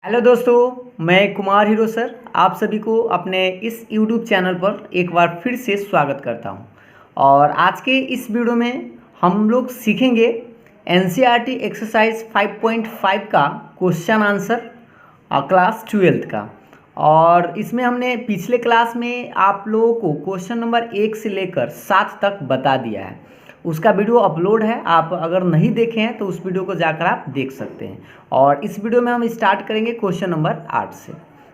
Hello दोस्तों, मैं Kumar hero sir आप सभी को अपने इस यूट्यूब चैनल पर एक बार फिर से स्वागत करता हूं। और आज के इस वीडियो में हम लोग सीखेंगे एनसीईआरटी एक्सरसाइज 5.5 का क्वेश्चन आंसर क्लास 12th का। और इसमें हमने पिछले क्लास में आप लोगों को क्वेश्चन नंबर 1 से लेकर 7 तक बता दिया है। उसका वीडियो अपलोड है, आप अगर नहीं देखे हैं तो उस वीडियो को जाकर आप देख सकते हैं। और इस वीडियो में हम स्टार्ट करेंगे क्वेश्चन नंबर 8 से।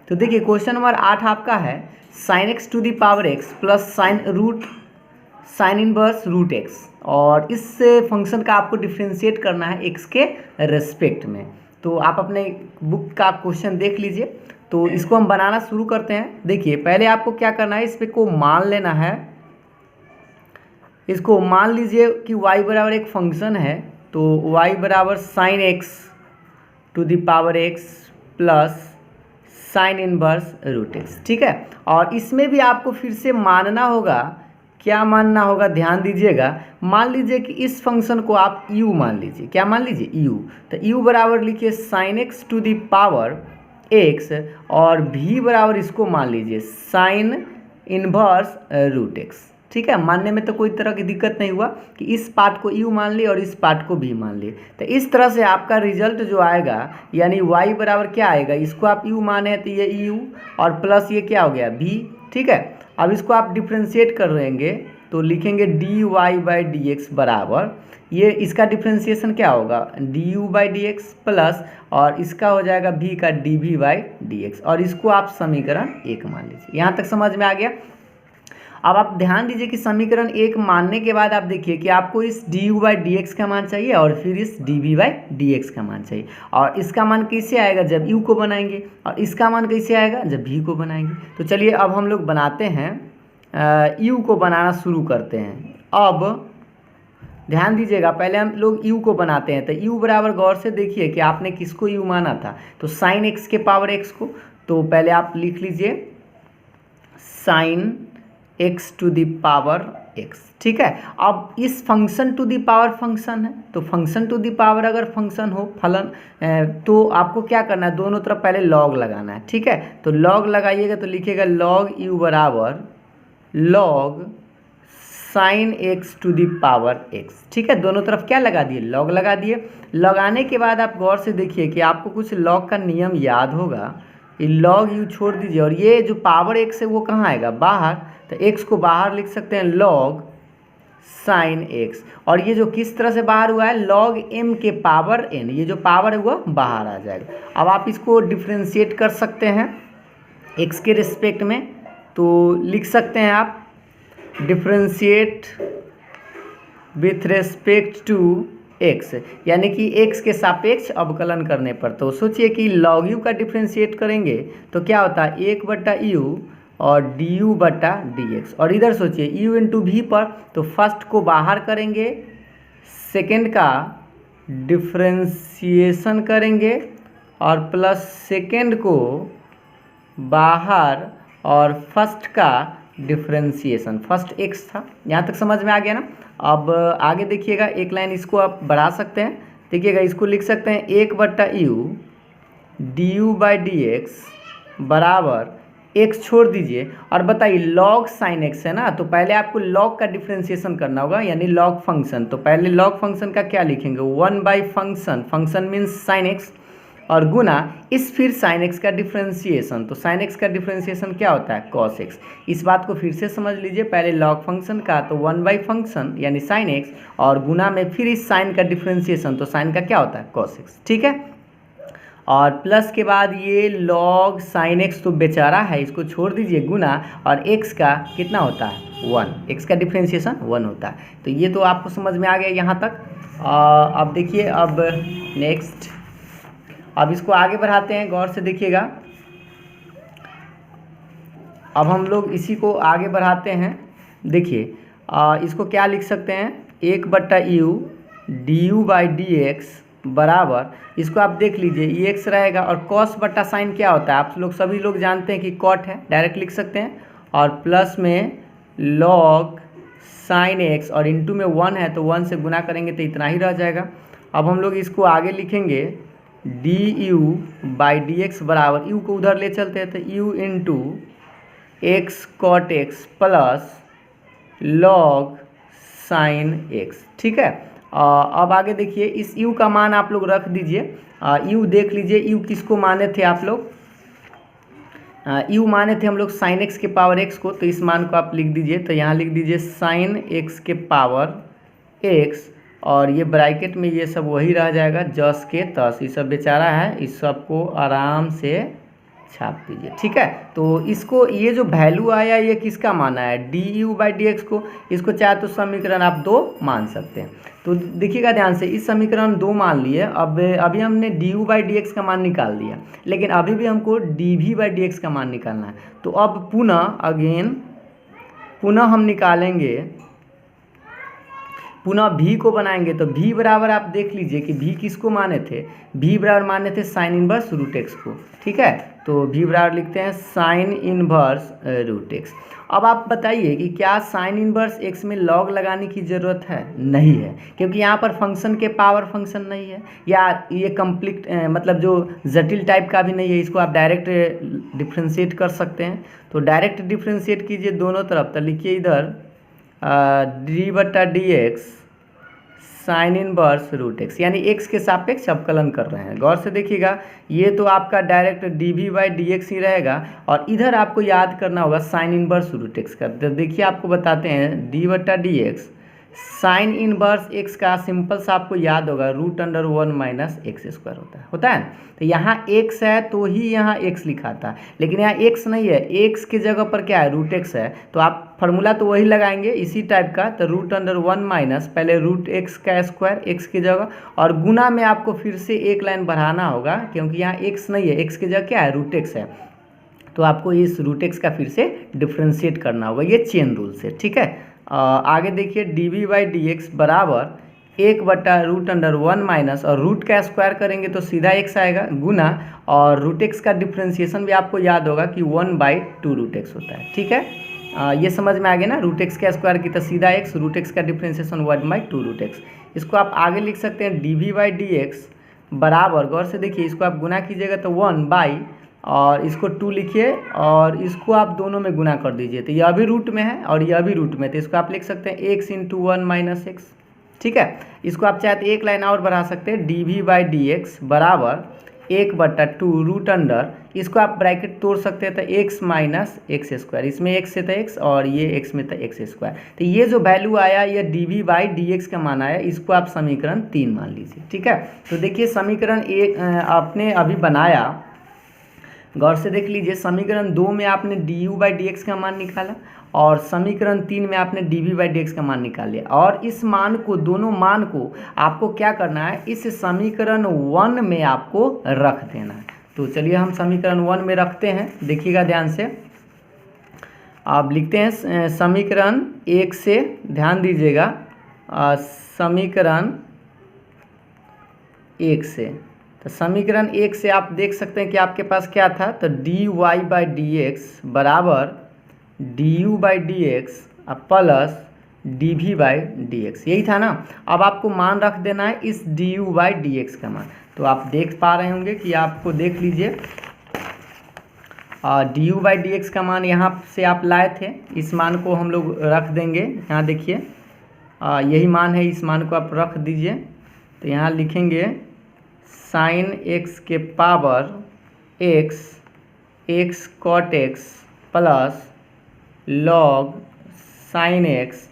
तो देखिए क्वेश्चन नंबर 8 आपका है sine x to the power x plus sine inverse root x. और इस फंक्शन का आपको डिफ्रेंशिएट करना है एक्स के रेस्पेक्ट में। तो आप अपने बुक का क्वेश्चन देख लीजिए। तो इसको हम बनाना शुरू करते हैं। देखिए पहले आपको क्या करना है, इस पे को मान लेना है। इसको मान लीजिए कि y बराबर एक फंक्शन है, तो y बराबर sine x to the power x plus sine inverse root x. ठीक है। और इसमें भी आपको फिर से मानना होगा, क्या मानना होगा ध्यान दीजिएगा। मान लीजिए कि इस फंक्शन को आप u मान लीजिए। क्या मान लीजिए? u। तो u बराबर लिखिए sine x to the power x और v बराबर इसको मान लीजिए साइन इनवर्स रूट एक्स। ठीक है। मानने में तो कोई तरह की दिक्कत नहीं हुआ कि इस पार्ट को u मान लिए और इस पार्ट को भी मान लिए। तो इस तरह से आपका रिजल्ट जो आएगा यानी y बराबर क्या आएगा, इसको आप u माने हैं तो ये u और प्लस ये क्या हो गया v। ठीक है। अब इसको आप डिफ्रेंशिएट कर रहेंगे तो लिखेंगे dy बाई डी एक्स बराबर, ये इसका डिफ्रेंशिएशन क्या होगा du by D x plus और इसका हो जाएगा v का dv बाई डी एक्स। और इसको आप समीकरण 1 मान लीजिए। यहाँ तक समझ में आ गया। अब आप ध्यान दीजिए कि समीकरण 1 मानने के बाद आप देखिए कि आपको इस du बाई डी एक्स का मान चाहिए और फिर इस dv बाई डी एक्स का मान चाहिए। और इसका मान कैसे आएगा जब u को बनाएंगे, और इसका मान कैसे आएगा जब v को बनाएंगे। तो चलिए अब हम लोग बनाते हैं, u को बनाना शुरू करते हैं। अब ध्यान दीजिएगा, पहले हम लोग u को बनाते हैं। तो u बराबर गौर से देखिए कि आपने किसको u माना था, तो साइन एक्स के पावर एक्स को। तो पहले आप लिख लीजिए sine x to the power x. ठीक है। अब इस function to the power function है, तो फंक्शन टू द पावर अगर फंक्शन हो फलन तो आपको क्या करना है, दोनों तरफ पहले लॉग लगाना है। ठीक है। तो लॉग लगाइएगा तो लिखिएगा लॉग u बराबर log sine x to the power x. ठीक है। दोनों तरफ क्या लगा दिए, लॉग लगा दिए। लगाने के बाद आप गौर से देखिए कि आपको कुछ लॉग का नियम याद होगा। ये लॉग u छोड़ दीजिए और ये जो पावर एक्स है वो कहाँ आएगा, बाहर। तो x को बाहर लिख सकते हैं लॉग साइन x। और ये जो किस तरह से बाहर हुआ है, लॉग m के पावर n, ये जो पावर है वो बाहर आ जाएगा। अब आप इसको डिफ्रेंशिएट कर सकते हैं x के रिस्पेक्ट में। तो लिख सकते हैं आप differentiate with respect to x, यानी कि x के सापेक्ष अवकलन करने पर। तो सोचिए कि log u का डिफ्रेंशिएट करेंगे तो क्या होता है 1/u और du बटा डी एक्स। और इधर सोचिए u इंटू वी पर, तो फर्स्ट को बाहर करेंगे, सेकेंड का डिफ्रेंशिएशन करेंगे और प्लस सेकेंड को बाहर और फर्स्ट का डिफ्रेंशिएशन। फर्स्ट x था। यहाँ तक समझ में आ गया ना। अब आगे देखिएगा, एक लाइन इसको आप बढ़ा सकते हैं। देखिएगा इसको लिख सकते हैं 1/u du by D x बराबर x छोड़ दीजिए और बताइए लॉग साइन एक्स है ना, तो पहले आपको लॉग का डिफ्रेंशिएशन करना होगा यानी लॉग फंक्शन। तो पहले लॉग फंक्शन का क्या लिखेंगे 1 by function, function means sign x, और गुना इस फिर साइन एक्स का डिफ्रेंशिएशन। तो साइन एक्स का डिफ्रेंशिएशन क्या होता है कॉस एक्स। इस बात को फिर से समझ लीजिए, पहले लॉग फंक्शन का तो 1 बाई फंक्शन यानी साइन एक्स और गुना में फिर इस साइन का डिफ्रेंशिएशन, तो साइन का क्या होता है कॉस एक्स। ठीक है। और प्लस के बाद ये लॉग साइन एक्स तो बेचारा है, इसको छोड़ दीजिए, गुना और x का कितना होता है 1, x का डिफ्रेंशिएशन 1 होता है। तो ये तो आपको समझ में आ गया यहाँ तक। अब देखिए अब नेक्स्ट, अब इसको आगे बढ़ाते हैं, गौर से देखिएगा। अब हम लोग इसी को आगे बढ़ाते हैं। देखिए इसको क्या लिख सकते हैं 1/u du by D x बराबर, इसको आप देख लीजिए ये x रहेगा और cos बटा साइन क्या होता है, आप लोग सभी लोग जानते हैं कि cot है, डायरेक्ट लिख सकते हैं। और प्लस में log साइन x और इंटू में 1 है तो 1 से गुना करेंगे तो इतना ही रह जाएगा। अब हम लोग इसको आगे लिखेंगे d you by D x बराबर, यू को उधर ले चलते हैं तो u into x cot x plus log sine x. ठीक है, अब आगे देखिए, इस u का मान आप लोग रख दीजिए। u देख लीजिए, u किसको माने थे आप लोग, u माने थे हम लोग साइन एक्स के पावर x को, तो इस मान को आप लिख दीजिए। तो यहाँ लिख दीजिए साइन एक्स के पावर x, और ये ब्रैकेट में ये सब वही रह जाएगा जस के तस, ये सब बेचारा है, इस सब को आराम से छाप दीजिए। ठीक है, तो इसको ये जो वैल्यू आया ये किसका माना है, D you by D x को। इसको चाहे तो समीकरण आप 2 मान सकते हैं। तो देखिएगा ध्यान से, इस समीकरण 2 मान लिए। अब अभी हमने d you by D x का मान निकाल दिया, लेकिन अभी भी हमको d we by D x का मान निकालना है। तो अब पुनः हम निकालेंगे, पुनः v को बनाएंगे। तो v बराबर आप देख लीजिए कि v किसको माने थे, v बराबर माने थे साइन इनवर्स रूट एक्स को। ठीक है, तो v बराबर लिखते हैं साइन इनवर्स रूट एक्स। अब आप बताइए कि क्या साइन इनवर्स एक्स में लॉग लगाने की ज़रूरत है, नहीं है, क्योंकि यहाँ पर फंक्शन के पावर फंक्शन नहीं है, या ये कंप्लीट मतलब जो जटिल टाइप का भी नहीं है, इसको आप डायरेक्ट डिफ्रेंशिएट कर सकते हैं। तो डायरेक्ट डिफ्रेंशिएट कीजिए दोनों तरफ। तो लिखिए इधर डी बटा d x sine inverse root x, यानी एक्स के सापेक्ष अवकलन कर रहे हैं। गौर से देखिएगा, ये तो आपका direct D we by D X ही रहेगा, और इधर आपको याद करना होगा साइन इनवर्स रूट एक्स का। तो देखिए आपको बताते हैं, डी बटा d x sine inverse x का सिंपल सा आपको याद होगा root under 1 minus x square होता है। तो यहाँ x है तो ही यहाँ x लिखा था, लेकिन यहाँ x नहीं है, x के जगह पर क्या है, रूट एक्स है। तो आप फार्मूला तो वही लगाएंगे इसी टाइप का। तो रूट अंडर 1 माइनस पहले रूट एक्स का स्क्वायर x की जगह, और गुना में आपको फिर से एक लाइन बढ़ाना होगा, क्योंकि यहाँ x नहीं है, x की जगह क्या है, रूट एक्स है। तो आपको इस रूट एक्स का फिर से डिफ्रेंशिएट करना होगा, ये चेन रूल से। ठीक है, आगे देखिए, d we by D x बराबर 1 बटा रूट अंडर 1 माइनस, और रूट का स्क्वायर करेंगे तो सीधा x आएगा गुना, और रूट एक्स का डिफ्रेंशिएशन भी आपको याद होगा कि 1/2 रूट एक्स होता है। ठीक है, ये समझ में आ गया ना, रूट एक्स का स्क्वायर की तो सीधा x, रूट एक्स का डिफ्रेंशिएशन 1/2 रूट एक्स। इसको आप आगे लिख सकते हैं d we by D x बराबर, गौर से देखिए, इसको आप गुना कीजिएगा तो 1 और इसको 2 लिखिए, और इसको आप दोनों में गुना कर दीजिए। तो यह भी रूट में है और यह भी रूट में, तो इसको आप लिख सकते हैं x इंटू 1 माइनस एक्स। ठीक है, इसको आप चाहे तो एक लाइन और बढ़ा सकते हैं, d we by D x बराबर 1/2 रूट अंडर, इसको आप ब्रैकेट तोड़ सकते हैं तो x माइनस एक्स स्क्वायर, इसमें x से था x और ये x में था एक्स स्क्वायर। तो ये जो वैल्यू आया ये d we by D x का मान आया, इसको आप समीकरण 3 मान लीजिए। ठीक है, तो देखिए समीकरण 1 आपने अभी बनाया, गौर से देख लीजिए, समीकरण 2 में आपने d you by D x का मान निकाला, और समीकरण 3 में आपने d we by D x का मान निकाल लिया। और इस मान को, दोनों मान को आपको क्या करना है, इस समीकरण 1 में आपको रख देना है। तो चलिए हम समीकरण 1 में रखते हैं, देखिएगा ध्यान से। आप लिखते हैं समीकरण 1 से, ध्यान दीजिएगा, समीकरण 1 से। तो समीकरण 1 से आप देख सकते हैं कि आपके पास क्या था, तो D Y by D x बराबर D you by D x plus D we by D X, यही था ना। अब आपको मान रख देना है इस d you by D x का मान। तो आप देख पा रहे होंगे कि आपको, देख लीजिए, D you by D x का मान यहाँ से आप लाए थे, इस मान को हम लोग रख देंगे। यहाँ देखिए यही मान है, इस मान को आप रख दीजिए। तो यहाँ लिखेंगे साइन एक्स के power x cot x plus log sine x,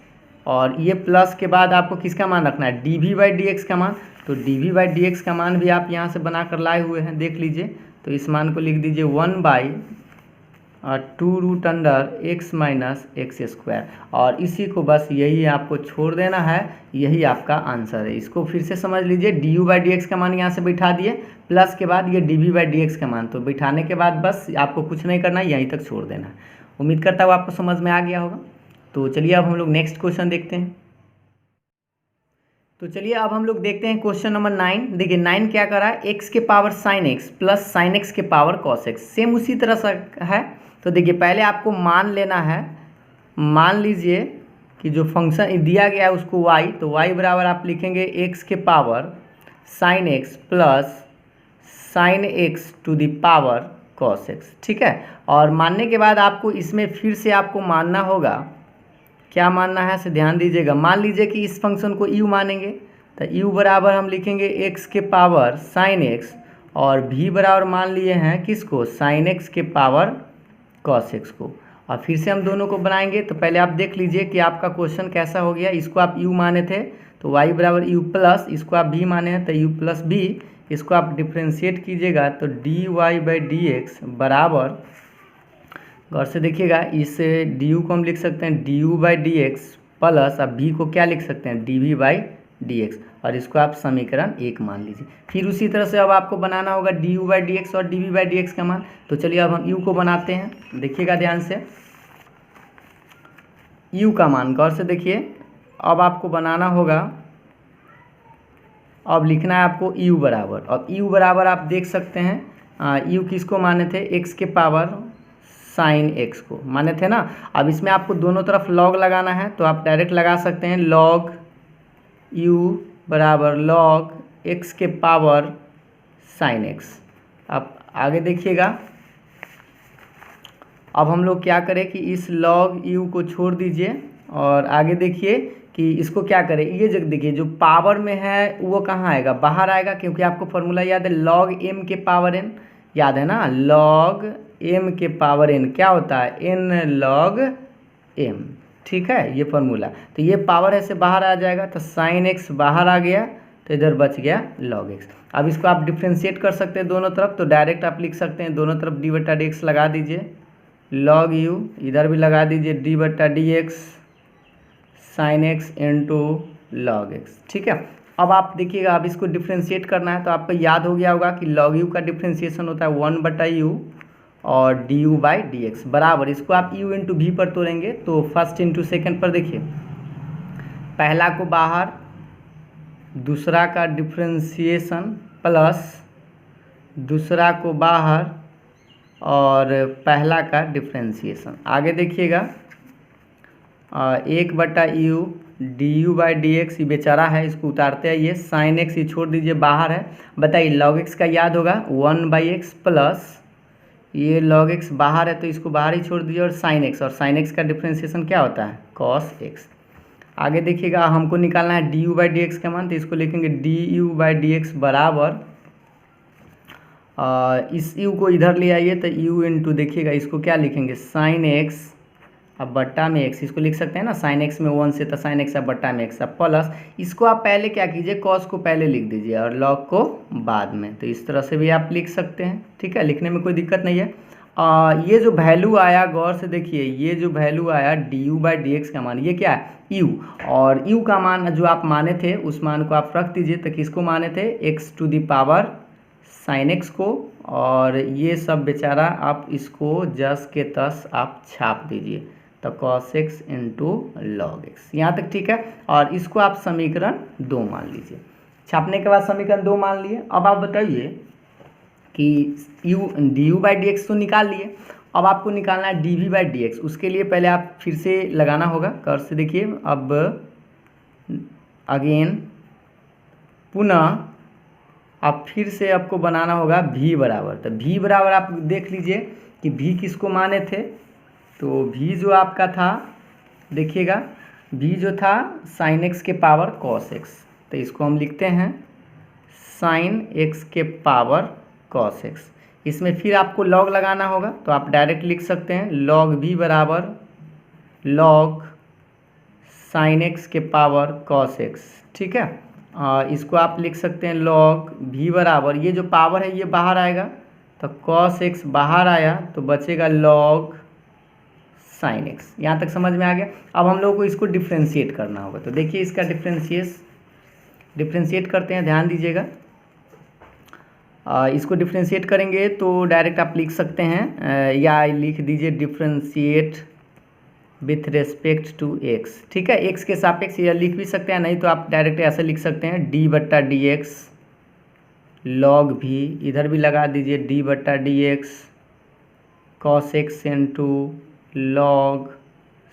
और ये प्लस के बाद आपको किसका मान रखना है, d we by D x का मान। तो d we by D x का मान भी आप यहाँ से बना कर लाए हुए हैं, देख लीजिए। तो इस मान को लिख दीजिए 1/2 root under x minus x square, और इसी को बस यही आपको छोड़ देना है, यही आपका आंसर है। इसको फिर से समझ लीजिए, D you by D x का मान यहाँ से बैठा दिए, प्लस के बाद ये d we by D x का मान, तो बैठाने के बाद बस आपको कुछ नहीं करना, यहीं तक छोड़ देना है। उम्मीद करता हूँ आपको समझ में आ गया होगा। तो चलिए अब हम लोग नेक्स्ट क्वेश्चन देखते हैं। तो चलिए अब हम लोग देखते हैं क्वेश्चन नंबर 9। देखिए 9 क्या कर रहा है, एक्स के power sine x plus sine x के पावर कॉस एक्स, सेम उसी तरह से है। तो देखिए पहले आपको मान लेना है, मान लीजिए कि जो फंक्शन दिया गया है उसको y, तो y बराबर आप लिखेंगे एक्स के power sine x plus sine x to the power cos x, ठीक है। और मानने के बाद आपको इसमें फिर से आपको मानना होगा, क्या मानना है से ध्यान दीजिएगा। मान लीजिए कि इस फंक्शन को u मानेंगे तो u बराबर हम लिखेंगे x के पावर साइन x, और v बराबर मान लिए हैं किसको, साइन x के पावर कॉस x को। और फिर से हम दोनों को बनाएंगे तो पहले आप देख लीजिए कि आपका क्वेश्चन कैसा हो गया। इसको आप u माने थे तो y बराबर u प्लस, इसको आप v माने हैं तो u प्लस v, इसको आप डिफ्रेंशिएट कीजिएगा तो dy बाई डी एक्स बराबर, गौर से देखिएगा, इस du को हम लिख सकते हैं du by D x plus, अब v को क्या लिख सकते हैं dv बाई डी एक्स, और इसको आप समीकरण 1 मान लीजिए। फिर उसी तरह से अब आपको बनाना होगा du बाई डी एक्स और dv बाई डी एक्स का मान। तो चलिए अब हम u को बनाते हैं, देखिएगा ध्यान से u का मान, गौर से देखिए। अब आपको बनाना होगा, अब लिखना है आपको u बराबर, अब u बराबर आप देख सकते हैं u किसको माने थे, x के पावर साइन x को माने थे ना। अब इसमें आपको दोनों तरफ log लगाना है तो आप डायरेक्ट लगा सकते हैं log u बराबर log x के पावर साइन x। अब आगे देखिएगा, अब हम लोग क्या करें कि इस log u को छोड़ दीजिए और आगे देखिए कि इसको क्या करें, ये जो देखिए जो पावर में है वो कहाँ आएगा, बाहर आएगा, क्योंकि आपको फॉर्मूला याद है log m के पावर n, याद है ना, log m के पावर n क्या होता है, n log m, ठीक है, ये फॉर्मूला। तो ये पावर ऐसे बाहर आ जाएगा तो साइन x बाहर आ गया तो इधर बच गया log x। अब इसको आप डिफ्रेंशिएट कर सकते हैं दोनों तरफ, तो डायरेक्ट आप लिख सकते हैं दोनों तरफ d बटा डी एक्स लगा दीजिए, log u इधर भी लगा दीजिए d बटा d x sine x into log x, ठीक है। अब आप देखिएगा, अब इसको डिफ्रेंशिएट करना है तो आपको याद हो गया होगा कि log u का डिफ्रेंशिएशन होता है 1 बटा u और du बाई डी एक्स बराबर, इसको आप u इंटू v पर तोड़ेंगे तो फर्स्ट इंटू सेकेंड पर देखिए, पहला को बाहर, दूसरा का डिफ्रेंशिएशन प्लस दूसरा को बाहर और पहला का डिफ्रेंशिएशन। आगे देखिएगा 1 बटा u du by D x, ये बेचारा है इसको उतारते हैं, ये साइन एक्स ये छोड़ दीजिए बाहर है। बताइए log x का याद होगा 1 बाई एक्स प्लस ये log x बाहर है तो इसको बाहर ही छोड़ दीजिए, और साइन एक्स, और साइन एक्स का डिफ्रेंशिएशन क्या होता है cos x। आगे देखिएगा हमको निकालना है du बाई डी एक्स का मान, तो इसको लिखेंगे du बाई डी एक्स बराबर, इस u को इधर ले आइए तो u इंटू देखिएगा इसको क्या लिखेंगे साइन एक्स, अब बट्टा में x, इसको लिख सकते हैं ना, साइन एक्स में 1 से तो साइन एक्स अब बट्टा में x, अब प्लस इसको आप पहले क्या कीजिए cos को पहले लिख दीजिए और log को बाद में, तो इस तरह से भी आप लिख सकते हैं, ठीक है, लिखने में कोई दिक्कत नहीं है। ये जो वैल्यू आया, गौर से देखिए, ये जो वैल्यू आया du बाई डी एक्स का मान, ये क्या है u, और u का मान जो आप माने थे उस मान को आप रख दीजिए, तो किसको माने थे, x to the power sine x को, और ये सब बेचारा आप इसको जस के तस आप छाप दीजिए, तो cos x into log x, यहाँ तक ठीक है। और इसको आप समीकरण 2 मान लीजिए, छापने के बाद समीकरण 2 मान लिए। अब आप बताइए कि du बाई डी एक्स तो निकाल लिए, अब आपको निकालना है dv बाई डी एक्स। उसके लिए पहले आप फिर से लगाना होगा, कर से देखिए, अब अगेन पुनः आप फिर से आपको बनाना होगा v बराबर, तो v बराबर आप देख लीजिए कि v किसको माने थे, तो v जो आपका था देखिएगा, v जो था साइन x के पावर cos x, तो इसको हम लिखते हैं साइन x के पावर cos x। इसमें फिर आपको log लगाना होगा तो आप डायरेक्ट लिख सकते हैं log v बराबर log साइन x के पावर cos x, ठीक है। इसको आप लिख सकते हैं log v बराबर, ये जो पावर है ये बाहर आएगा तो cos x बाहर आया तो बचेगा log साइन x। यहाँ तक समझ में आ गया। अब हम लोग को इसको डिफ्रेंशिएट करना होगा, तो देखिए इसका डिफ्रेंशिएट करते हैं, ध्यान दीजिएगा। इसको डिफ्रेंशिएट करेंगे तो डायरेक्ट आप लिख सकते हैं या लिख दीजिए differentiate with respect to x, ठीक है, x के सापेक्ष या लिख भी सकते हैं, नहीं तो आप डायरेक्ट ऐसे लिख सकते हैं d बट्टा डी एक्स लॉग भी, इधर भी लगा दीजिए d बट्टा D x cos x into log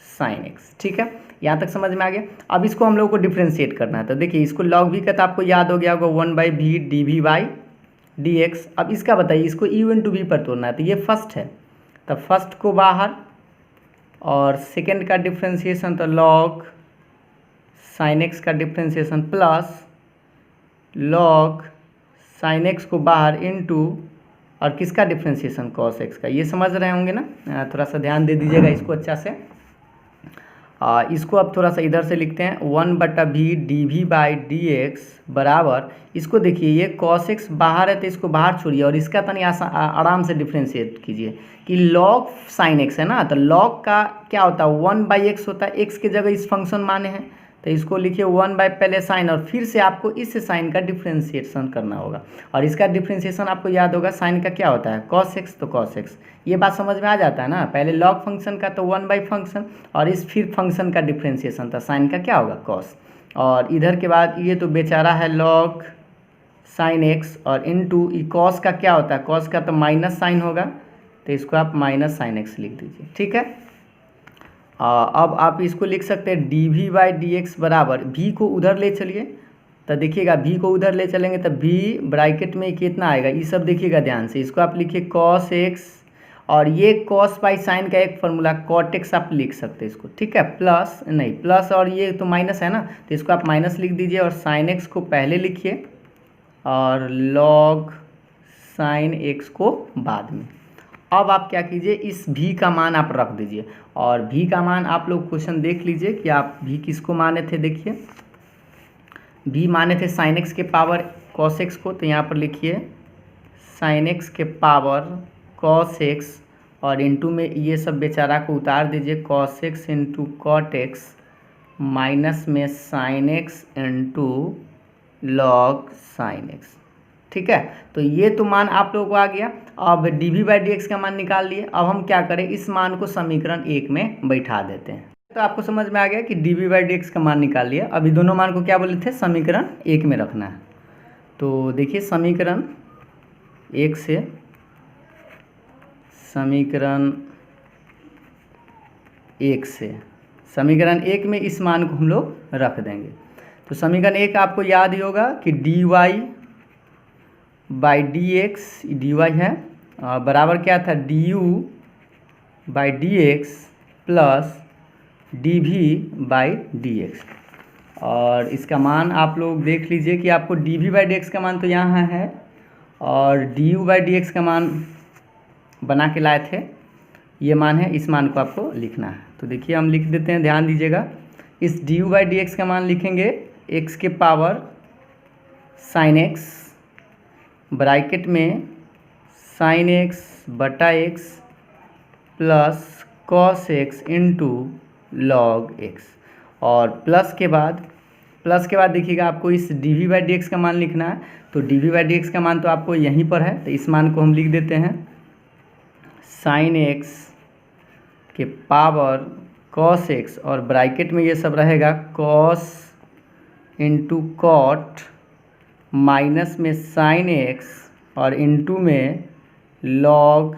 sine x, ठीक है, यहाँ तक समझ में आ गया। अब इसको हम लोग को डिफ्रेंशिएट करना है, तो देखिए इसको लॉग भी का तो आपको याद हो गया होगा 1 by v d we by dx। अब इसका बताइए, इसको u इंटू वी पर तोड़ना है, तो ये फर्स्ट है, तब फर्स्ट को बाहर, और सेकेंड का डिफ्रेंसिएशन तो log sin x का differentiation plus log sin x को बाहर इंटू, और किसका डिफ्रेंसिएशन cos x का। ये समझ रहे होंगे ना, थोड़ा सा ध्यान दे दीजिएगा इसको अच्छा से। इसको अब थोड़ा सा इधर से लिखते हैं, 1/v dv by D x बराबर, इसको देखिए ये cos x बाहर है तो इसको बाहर छोड़िए, और इसका तनी आराम से डिफ्रेंशिएट कीजिए कि log sin x है ना, तो log का क्या होता है 1/x होता है, x के जगह इस फंक्शन माने हैं, तो इसको लिखिए 1 बाई पहले साइन, और फिर से आपको इस साइन का डिफ्रेंशिएशन करना होगा, और इसका डिफ्रेंशिएशन आपको याद होगा साइन का क्या होता है cos x, तो cos x। ये बात समझ में आ जाता है ना, पहले log फंक्शन का तो 1 बाई फंक्शन, और इस फिर फंक्शन का डिफ्रेंशिएशन था साइन का क्या होगा cos, और इधर के बाद ये तो बेचारा है log sin x, और इंटू cos का क्या होता है, cos का तो माइनस साइन होगा, तो इसको आप माइनस साइन x लिख दीजिए, ठीक है। अब आप इसको लिख सकते हैं dv बाई डी एक्स बराबर, v को उधर ले चलिए, तो देखिएगा v को उधर ले चलेंगे तो v ब्रैकेट में कितना आएगा, ये सब देखिएगा ध्यान से, इसको आप लिखिए cos x, और ये cos बाई साइन का एक फार्मूला cot x आप लिख सकते हैं इसको, ठीक है, प्लस नहीं प्लस, और ये तो माइनस है ना, तो इसको आप माइनस लिख दीजिए, और sin x को पहले लिखिए और log sin x को बाद में। अब आप क्या कीजिए, इस v का मान आप रख दीजिए, और v का मान आप लोग क्वेश्चन देख लीजिए कि आप v किसको माने थे, देखिए v माने थे sin x के पावर cos x को, तो यहाँ पर लिखिए sin x के पावर cos x, और इंटू में ये सब बेचारा को उतार दीजिए, cos x into cot x minus में sin x into log sin x, ठीक है। तो ये तो मान आप लोगों को आ गया। अब dv बाई डी एक्स का मान निकाल लिए, अब हम क्या करें, इस मान को समीकरण 1 में बैठा देते हैं। तो आपको समझ में आ गया कि dv बाई डी एक्स का मान निकाल लिया। अभी दोनों मान को क्या बोले थे, समीकरण 1 में रखना है। तो देखिए समीकरण 1 से समीकरण 1 में इस मान को हम लोग रख देंगे। तो समीकरण 1 आपको याद ही होगा कि dy by D x, d y है, बराबर क्या था du by D x plus D we by D x. और इसका मान आप लोग देख लीजिए कि आपको d we by D x का मान तो यहाँ है, और d you by D x का मान बना के लाए थे, ये मान है, इस मान को आपको लिखना है। तो देखिए हम लिख देते हैं, ध्यान दीजिएगा, इस d you by D x का मान लिखेंगे x के पावर साइन एक्स, ब्रैकेट में साइन एक्स बटा x plus cos x into log x, और प्लस के बाद देखिएगा आपको इस d we by D x का मान लिखना है। तो d we by D x का मान तो आपको यहीं पर है, तो इस मान को हम लिख देते हैं साइन एक्स के पावर कॉस एक्स, और ब्रैकेट में ये सब रहेगा कॉस इंटू कॉट माइनस में साइन एक्स और इंटू में लॉग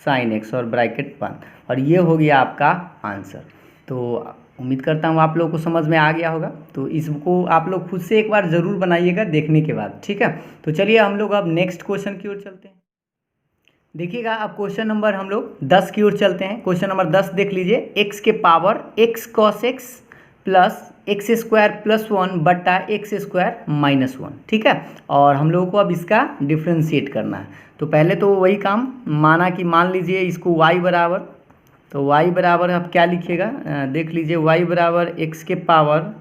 साइन एक्स और ब्रैकेट बंद, और ये हो गया आपका आंसर। तो उम्मीद करता हूँ आप लोगों को समझ में आ गया होगा। तो इसको आप लोग खुद से एक बार ज़रूर बनाइएगा देखने के बाद, ठीक है। तो चलिए हम लोग अब नेक्स्ट क्वेश्चन की ओर चलते हैं। देखिएगा अब क्वेश्चन नंबर हम लोग 10 की ओर चलते हैं। क्वेश्चन नंबर 10 देख लीजिए, x के power x cos x plus x square plus 1 बटा एक्स स्क्वायर माइनस 1, ठीक है। और हम लोगों को अब इसका डिफ्रेंशिएट करना है। तो पहले तो वही काम माना कि मान लीजिए इसको y बराबर, तो y बराबर आप क्या लिखिएगा, देख लीजिए y बराबर x के power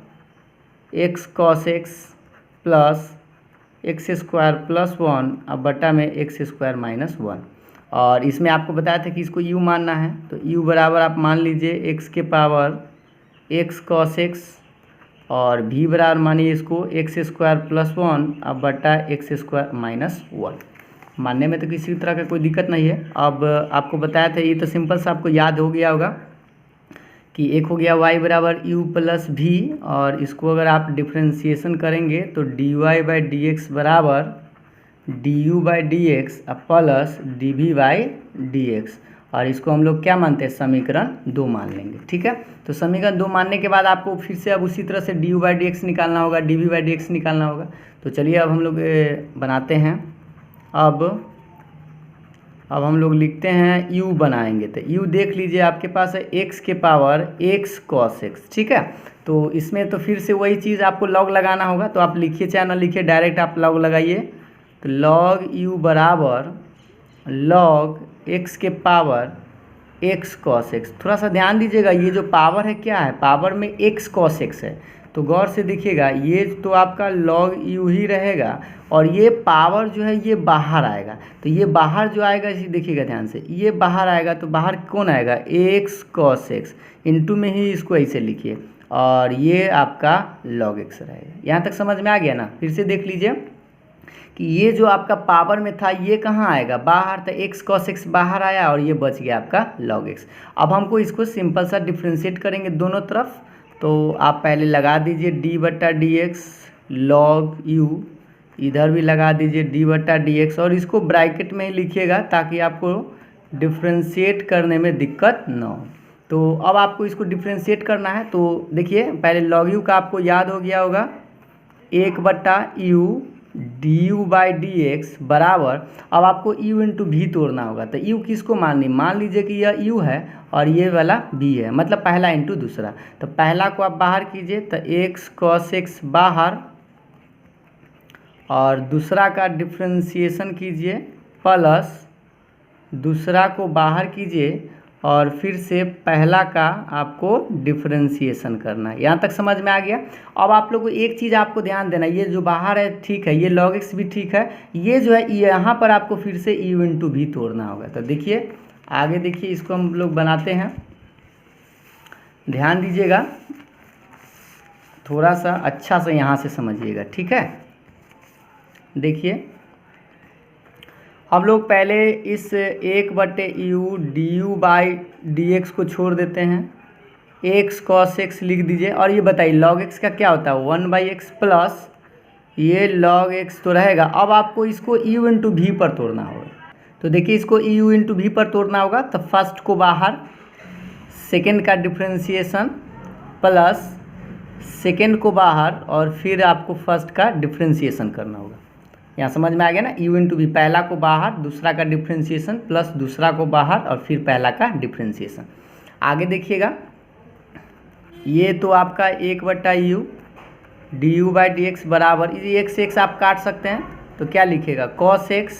x cos x plus x square plus 1 अब बटा में एक्स स्क्वायर माइनस 1, और इसमें आपको बताया था कि इसको u मानना है। तो u बराबर आप मान लीजिए x के पावर x cos x, और v बराबर मानिए इसको एक्स स्क्वायर प्लस 1 अब बटा एक्स स्क्वायर माइनस 1। मानने में तो किसी तरह का कोई दिक्कत नहीं है। अब आपको बताया था, ये तो सिंपल सा आपको याद हो गया होगा कि एक हो गया y बराबर u प्लस v, और इसको अगर आप डिफ्रेंशिएशन करेंगे तो dy बाई डी एक्स बराबर du by D x plus dv by D x, और इसको हम लोग क्या मानते हैं, समीकरण 2 मान लेंगे, ठीक है। तो समीकरण 2 मानने के बाद आपको फिर से अब उसी तरह से du बाई डी एक्स निकालना होगा, dv बाई डी एक्स निकालना होगा। तो चलिए अब हम लोग बनाते हैं अब हम लोग लिखते हैं u बनाएंगे, तो u देख लीजिए आपके पास है x के पावर x cos x, ठीक है। तो इसमें तो फिर से वही चीज़ आपको लॉग लगाना होगा, तो आप लिखिए चाहे ना लिखिए, डायरेक्ट आप लॉग लगाइए। तो लॉग u बराबर लॉग x के पावर x cos x। थोड़ा सा ध्यान दीजिएगा, ये जो पावर है क्या है, पावर में x cos x है, तो गौर से देखिएगा, ये तो आपका log u ही रहेगा और ये पावर जो है ये बाहर आएगा। तो ये बाहर जो आएगा इसे देखिएगा ध्यान से, ये बाहर आएगा, तो बाहर कौन आएगा, x cos x, इनटू में ही इसको ऐसे लिखिए और ये आपका log x रहेगा। यहाँ तक समझ में आ गया ना। फिर से देख लीजिए कि ये जो आपका पावर में था ये कहाँ आएगा, बाहर, तो x cos x बाहर आया और ये बच गया आपका log x। अब हमको इसको सिंपल सा डिफ्रेंशिएट करेंगे दोनों तरफ, तो आप पहले लगा दीजिए d बटा डी एक्स लॉग u, इधर भी लगा दीजिए d बटा डी एक्स और इसको ब्रैकेट में ही लिखिएगा ताकि आपको डिफ्रेंशिएट करने में दिक्कत ना हो। तो अब आपको इसको डिफ्रेंशिएट करना है, तो देखिए पहले log u का आपको याद हो गया होगा, 1 बटा u du by D x बराबर, अब आपको u इंटू भी तोड़ना होगा। तो u किसको मान लीजिए कि यह u है और ये वाला b है, मतलब पहला इंटू दूसरा। तो पहला को आप बाहर कीजिए, तो x cos x बाहर और दूसरा का डिफ्रेंशिएशन कीजिए, प्लस दूसरा को बाहर कीजिए और फिर से पहला का आपको डिफ्रेंशिएशन करना है। यहाँ तक समझ में आ गया। अब आप लोग को एक चीज़ आपको ध्यान देना, ये जो बाहर है ठीक है, ये log x भी ठीक है, ये जो है यहाँ पर आपको फिर से u इंटू भी तोड़ना होगा। तो देखिए आगे देखिए, इसको हम लोग बनाते हैं, ध्यान दीजिएगा, थोड़ा सा अच्छा से यहाँ से समझिएगा, ठीक है। देखिए हम लोग पहले इस 1 बटे u du by D x को छोड़ देते हैं, x cos x लिख दीजिए और ये बताइए log x का क्या होता है, 1 बाई एक्स प्लस ये log x तो रहेगा। अब आपको इसको u इंटू भी पर तोड़ना होगा, तो देखिए इसको u इंटू भी पर तोड़ना होगा, तो फर्स्ट को बाहर, सेकेंड का डिफ्रेंशिएशन प्लस सेकेंड को बाहर और फिर आपको फर्स्ट का डिफ्रेंशिएशन करना होगा। यहाँ समझ में आ गया ना, u इंटू भी, पहला को बाहर, दूसरा का डिफ्रेंशिएशन प्लस दूसरा को बाहर और फिर पहला का डिफ्रेंशिएशन। आगे देखिएगा, ये तो आपका 1 बटा u du by D x बराबर, ये x आप काट सकते हैं, तो क्या लिखिएगा cos x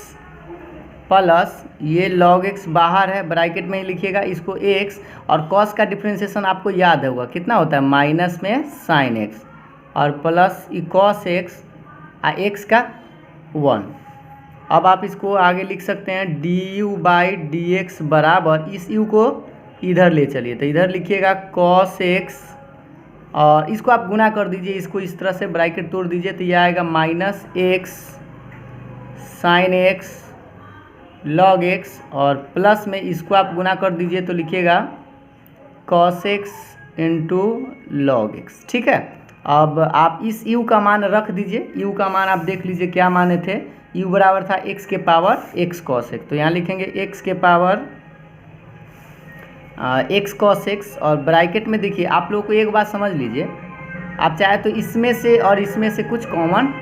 प्लस ये log x बाहर है, ब्रैकेट में ही लिखिएगा इसको x, और cos का डिफ्रेंशिएशन आपको याद होगा कितना होता है, माइनस में sin x और प्लस ये cos x x का 1। अब आप इसको आगे लिख सकते हैं du बाई डी एक्स बराबर, इस u को इधर ले चलिए, तो इधर लिखिएगा cos x और इसको आप गुना कर दीजिए, इसको इस तरह से ब्रैकेट तोड़ दीजिए, तो यह आएगा minus x sin x log x और प्लस में इसको आप गुना कर दीजिए, तो लिखिएगा cos x into log x, ठीक है। अब आप इस u का मान रख दीजिए, u का मान आप देख लीजिए क्या माने थे, u बराबर था x के पावर x cos x, तो यहाँ लिखेंगे x के पावर x cos x और ब्रैकेट में देखिए आप लोगों को एक बात समझ लीजिए, आप चाहे तो इसमें से और इसमें से कुछ कॉमन,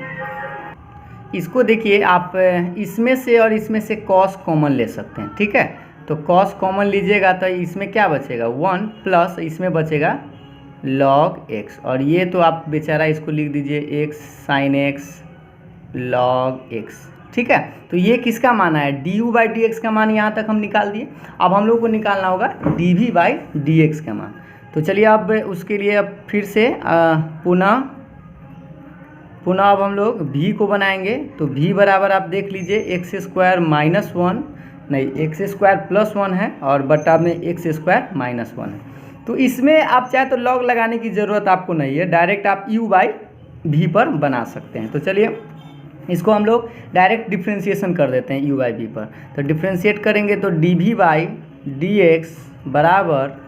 इसको देखिए आप इसमें से और इसमें से cos कॉमन ले सकते हैं, ठीक है। तो cos कॉमन लीजिएगा तो इसमें क्या बचेगा 1 प्लस इसमें बचेगा log x, और ये तो आप बेचारा इसको लिख दीजिए x sin x log x, ठीक है। तो ये किसका मान है, du बाई डी एक्स का मान यहाँ तक हम निकाल दिए। अब हम लोग को निकालना होगा dv बाई डी एक्स का मान। तो चलिए अब उसके लिए अब फिर से पुनः अब हम लोग v को बनाएंगे। तो v बराबर आप देख लीजिए एक्स स्क्वायर माइनस 1, नहीं एक्स स्क्वायर प्लस 1 है और बटा में एक्स स्क्वायर माइनस 1 है। तो इसमें आप चाहे तो लॉग लगाने की ज़रूरत आपको नहीं है, डायरेक्ट आप u बाई v पर बना सकते हैं। तो चलिए इसको हम लोग डायरेक्ट डिफ्रेंशिएशन कर देते हैं u बाई v पर। तो डिफ्रेंशिएट करेंगे तो dv बाई डी एक्स बराबर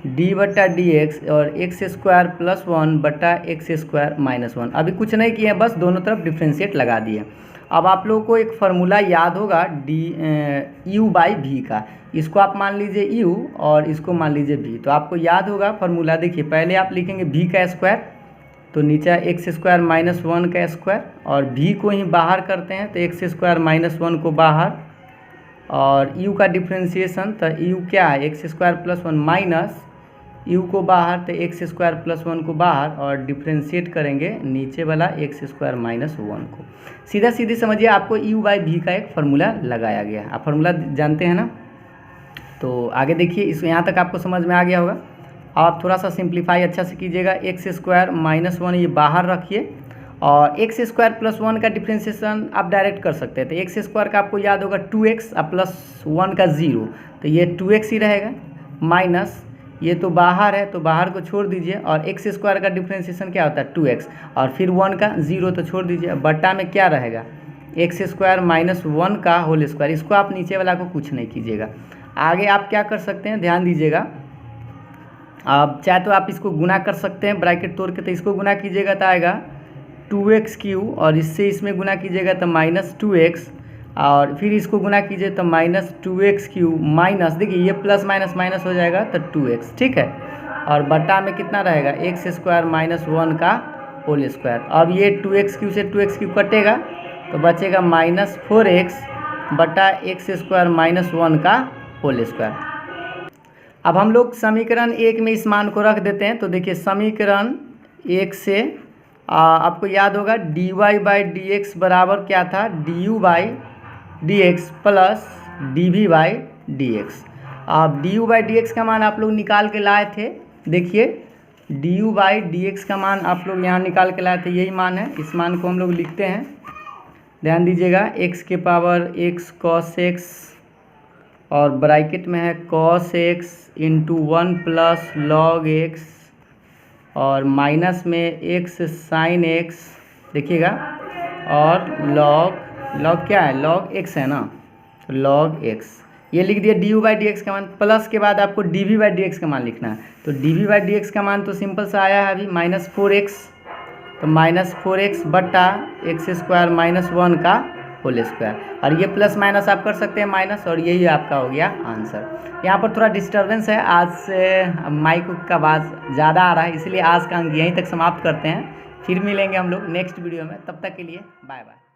d बटा डी एक्स और एक्स स्क्वायर प्लस 1 बटा एक्स स्क्वायर माइनस 1। अभी कुछ नहीं किए, बस दोनों तरफ डिफ्रेंशिएट लगा दिए। अब आप लोगों को एक फार्मूला याद होगा u बाई v का, इसको आप मान लीजिए u और इसको मान लीजिए v, तो आपको याद होगा फार्मूला। देखिए पहले आप लिखेंगे v का स्क्वायर तो नीचे एक्स स्क्वायर माइनस 1 का स्क्वायर, और भी को ही बाहर करते हैं तो एक्स स्क्वायर माइनस 1 को बाहर, और यू का डिफ्रेंशिएशन तो यू क्या है x square plus 1 minus you को बाहर तो एक्स स्क्वायर प्लस 1 को बाहर, और डिफ्रेंशिएट करेंगे नीचे वाला एक्स स्क्वायर माइनस 1 को। सीधा सीधी समझिए आपको यू बाई भी का एक फार्मूला लगाया गया है। आप फार्मूला जानते हैं ना, तो आगे देखिए इस यहाँ तक आपको समझ में आ गया होगा। आप थोड़ा सा सिंप्लीफाई अच्छा से कीजिएगा। एक्स स्क्वायर माइनस 1 ये बाहर रखिए, और एक्स स्क्वायर प्लस 1 का डिफ्रेंशिएशन आप डायरेक्ट कर सकते हैं। तो एक्स स्क्वायर का आपको याद होगा 2x और प्लस 1 का 0, तो ये 2x ही रहेगा, माइनस ये तो बाहर है तो बाहर को छोड़ दीजिए, और एक्स स्क्वायर का डिफ्रेंशिएशन क्या होता है 2x, और फिर 1 का 0 तो छोड़ दीजिए। बट्टा में क्या रहेगा एक्स स्क्वायर माइनस 1 का होल स्क्वायर। इसको आप नीचे वाला को कुछ नहीं कीजिएगा। आगे आप क्या कर सकते हैं ध्यान दीजिएगा, आप चाहे तो आप इसको गुना कर सकते हैं ब्रैकेट तोड़ के, तो इसको गुना कीजिएगा तो आएगा 2x3, और इससे इसमें गुना कीजिएगा तो माइनस 2x, और फिर इसको गुना कीजिए तो माइनस 2x3 माइनस, देखिए ये प्लस माइनस माइनस हो जाएगा तो 2x, ठीक है। और बटा में कितना रहेगा एक्स स्क्वायर माइनस 1 का होल स्क्वायर। अब ये 2x3 से 2x3 कटेगा तो बचेगा माइनस 4x बटा एक्स स्क्वायर माइनस 1 का होल स्क्वायर। अब हम लोग समीकरण 1 में इस मान को रख देते हैं। तो देखिए समीकरण 1 से आपको याद होगा dy बाई डी एक्स बराबर क्या था, du by D x plus dv by D x. अब du बाई डी एक्स का मान आप लोग निकाल के लाए थे। देखिए du बाई डी एक्स का मान आप लोग यहाँ निकाल के लाए थे, यही मान है। इस मान को हम लोग लिखते हैं, ध्यान दीजिएगा, x के पावर x cos x, और ब्रैकेट में है cos x into 1 plus log x, और माइनस में x sin x, देखिएगा, और log क्या है log x है ना, तो log x ये लिख दिया du बाई डी एक्स का मान। प्लस के बाद आपको dv बाई डी एक्स का मान लिखना है। तो dv बाई डी एक्स का मान तो सिंपल सा आया है अभी माइनस 4x, तो माइनस 4x बटा एक्स स्क्वायर माइनस 1 का होल स्क्वायर, और ये प्लस माइनस आप कर सकते हैं माइनस, और यही आपका हो गया आंसर। यहाँ पर थोड़ा डिस्टर्बेंस है, आज से माइक का आवाज़ ज़्यादा आ रहा है, इसलिए आज का अंक यहीं तक समाप्त करते हैं। फिर मिलेंगे हम लोग नेक्स्ट वीडियो में, तब तक के लिए बाय बाय।